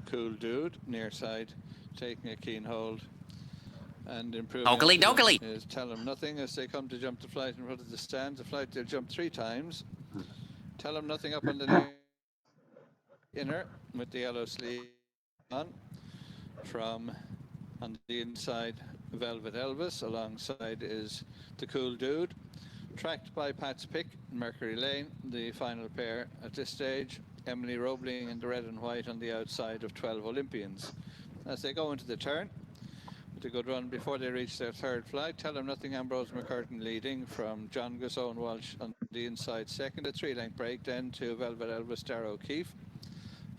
Cool Dude, near side, taking a keen hold and improving. Oakley dokley. Is Tell Them Nothing as they come to jump the flight in front of the stand. The flight they'll jump 3 times. Tell Them Nothing up on the inner with the yellow sleeve on. From on the inside, Velvet Elvis. Alongside is the Cool Dude. Tracked by Pat's Pick, Mercury Lane, the final pair at this stage. Emily Roebling in the red and white on the outside of 12 Olympians. As they go into the turn, with a good run before they reach their third flight. Tell Them Nothing, Ambrose McCurtain leading from Johnjus, Owen Walsh on the inside second. A 3-length break then to Velvet Elvis, Darragh O'Keefe.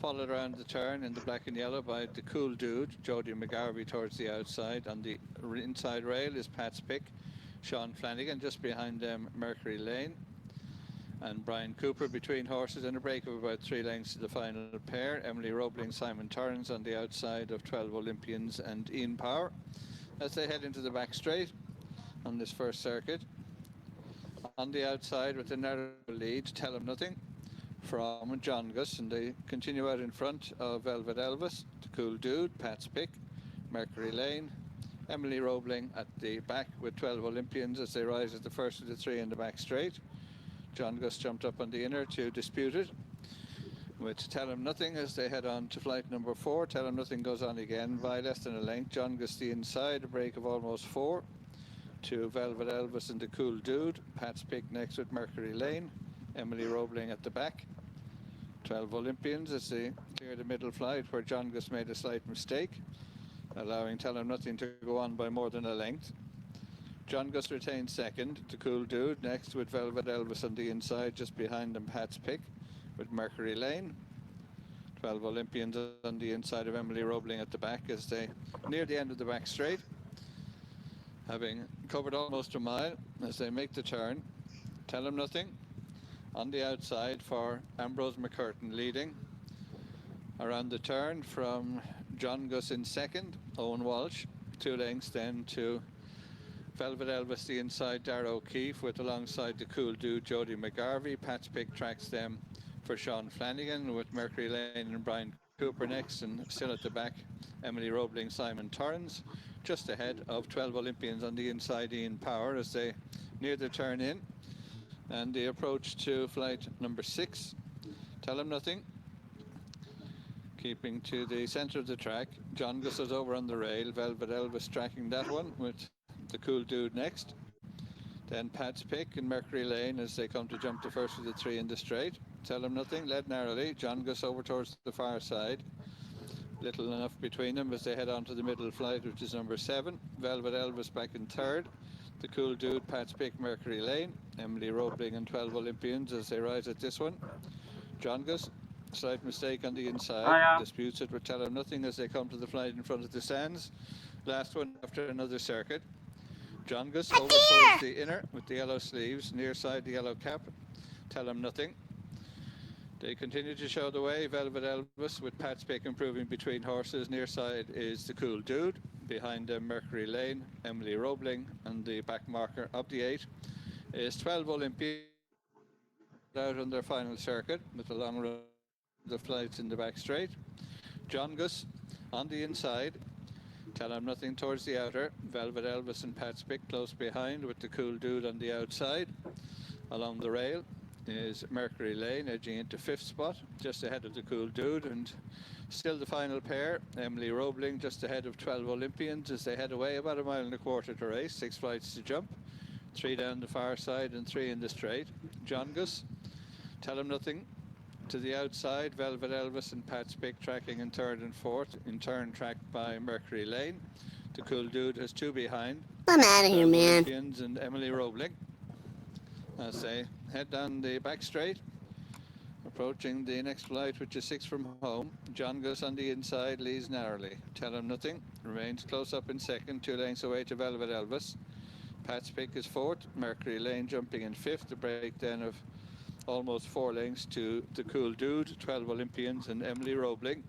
Followed around the turn in the black and yellow by the Cool Dude, Jody McGarvey towards the outside. On the inside rail is Pat's Pick, Sean Flanagan. Just behind them, Mercury Lane and Brian Cooper between horses, and a break of about 3 lengths to the final pair. Emily Roebling, Simon Torrance on the outside of 12 Olympians and Ian Power as they head into the back straight on this first circuit. On the outside with a narrow lead, Tell Them Nothing from Johnjus, and they continue out in front of Velvet Elvis, the Cool Dude, Pat's Pick, Mercury Lane, Emily Roebling at the back with 12 Olympians as they rise as the first of the 3 in the back straight. Johnjus jumped up on the inner to dispute it with Tell Them Nothing as they head on to flight number 4. Tell Them Nothing goes on again by less than a length. Johnjus the inside, a break of almost 4 to Velvet Elvis and the Cool Dude. Pat's Pick next with Mercury Lane. Emily Roebling at the back. 12 Olympians as they clear the middle flight where Johnjus made a slight mistake, allowing Tell Them Nothing to go on by more than a length. Johnjus retains second. The Cool Dude next with Velvet Elvis on the inside, just behind them Pat's Pick with Mercury Lane. 12 Olympians on the inside of Emily Roebling at the back as they near the end of the back straight, having covered almost a mile as they make the turn. Tell Them Nothing on the outside for Ambrose McCurtain leading. Around the turn from Johnjus in second, Owen Walsh, 2 lengths then to Velvet Elvis the inside, Darragh O'Keefe with alongside the Cool Dude, Jody McGarvey. Pat's Pick tracks them for Sean Flanagan with Mercury Lane and Brian Cooper next, and still at the back, Emily Roebling, Simon Torrance. Just ahead of 12 Olympians on the inside, Ian Power as they near the turn in and the approach to flight number 6. Tell Them Nothing keeping to the centre of the track. Johnjus is over on the rail. Velvet Elvis tracking that one with the Cool Dude next. Then Pat's Pick and Mercury Lane as they come to jump the first of the 3 in the straight. Tell Them Nothing led narrowly. Johnjus over towards the far side. Little enough between them as they head on to the middle flight, which is number 7. Velvet Elvis back in third. The Cool Dude, Pat's Pick, Mercury Lane. Emily Roebling and 12 Olympians as they rise at this one. Johnjus, slight mistake on the inside. Disputes it with Tell Them Nothing as they come to the flight in front of the stands. Last one after another circuit. Johnjus over towards the inner with the yellow sleeves, near side the yellow cap. Tell Them Nothing. They continue to show the way. Velvet Elvis with Pat's Pick improving between horses. Near side is the Cool Dude. Behind them, Mercury Lane, Emily Roebling, and the back marker of the 8 is 12 Olympians out on their final circuit with a long run of the flights in the back straight. Johnjus on the inside. Tell Them Nothing towards the outer. Velvet Elvis and Pat's Pick close behind with the Cool Dude on the outside. Along the rail is Mercury Lane edging into 5th spot, just ahead of the Cool Dude, and still the final pair, Emily Roebling just ahead of 12 Olympians as they head away about 1.25 miles to race. 6 flights to jump, 3 down the far side and 3 in the straight. Johnjus, Tell Them Nothing to the outside. Velvet Elvis and Pat's Pick tracking in 3rd and 4th, in turn tracked by Mercury Lane. The Cool Dude has 2 behind. I'm out of here, man. Olympians and Emily Roebling as they head down the back straight, approaching the next flight, which is 6 from home. Johnjus on the inside leads narrowly. Tell Them Nothing remains close up in second, 2 lengths away to Velvet Elvis. Pat's Pick is 4th. Mercury Lane jumping in 5th. A break then of almost 4 lengths to the Cool Dude, 12 Olympians and Emily Roebling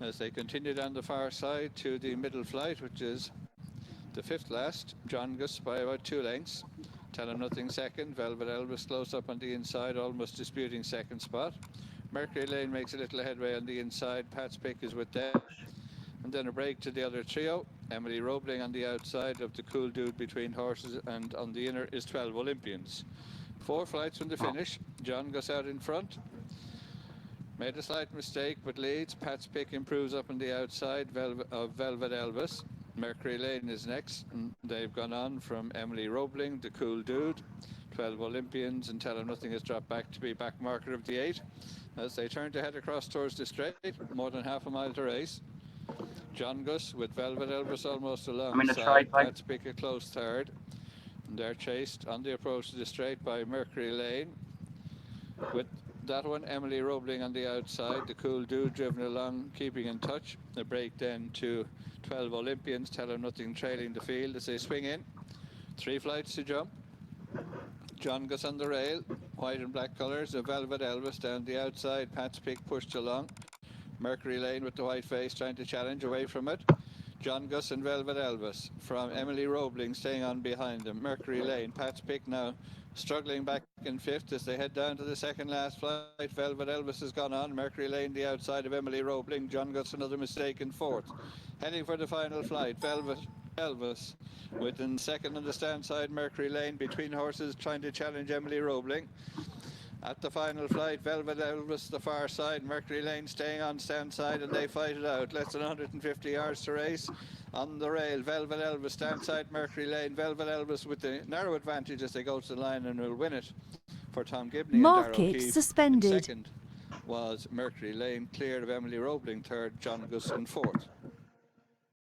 as they continue down the far side to the middle flight, which is the 5th last. Johnjus by about 2 lengths. Tell Them Nothing second. Velvet Elvis close up on the inside, almost disputing second spot. Mercury Lane makes a little headway on the inside. Pat's Pick is with them. And then a break to the other trio. Emily Roebling on the outside of the Cool Dude between horses, and on the inner is 12 Olympians. 4 flights from the finish. Johnjus out in front. Made a slight mistake, but leads. Pat's Pick improves up on the outside of Velvet Elvis. Mercury Lane is next, and they've gone on from Emily Roebling, the Cool Dude, 12 Olympians, and Tell 'em Nothing has dropped back to be back marker of the 8. As they turn to head across towards the straight, more than half a mile to race. Johnjus with Velvet Elvis almost alongside. Pat's Pick a close third. And they're chased on the approach to the straight by Mercury Lane. With that one, Emily Roebling on the outside. The Cool Dude driven along, keeping in touch. A break then to 12 Olympians. Tell 'em Nothing trailing the field as they swing in. 3 flights to jump. Johnjus on the rail. White and black colours. A Velvet Elvis down the outside. Pat's Pick pushed along. Mercury Lane with the white face trying to challenge away from it. Johnjus and Velvet Elvis from Emily Roebling staying on behind them. Mercury Lane, Pat's Pick now struggling back in 5th as they head down to the second last flight. Velvet Elvis has gone on. Mercury Lane the outside of Emily Roebling. Johnjus another mistake in 4th. Heading for the final flight. Velvet Elvis within second on the stand side. Mercury Lane between horses trying to challenge Emily Roebling. At the final flight, Velvet Elvis the far side, Mercury Lane staying on stand side, and they fight it out. Less than 150 yards to race. On the rail, Velvet Elvis stand side, Mercury Lane. Velvet Elvis with the narrow advantage as they go to the line and will win it for Tom Gibney. Market suspended. Second was Mercury Lane, cleared of Emily Roebling, third, Johnjus in 4th.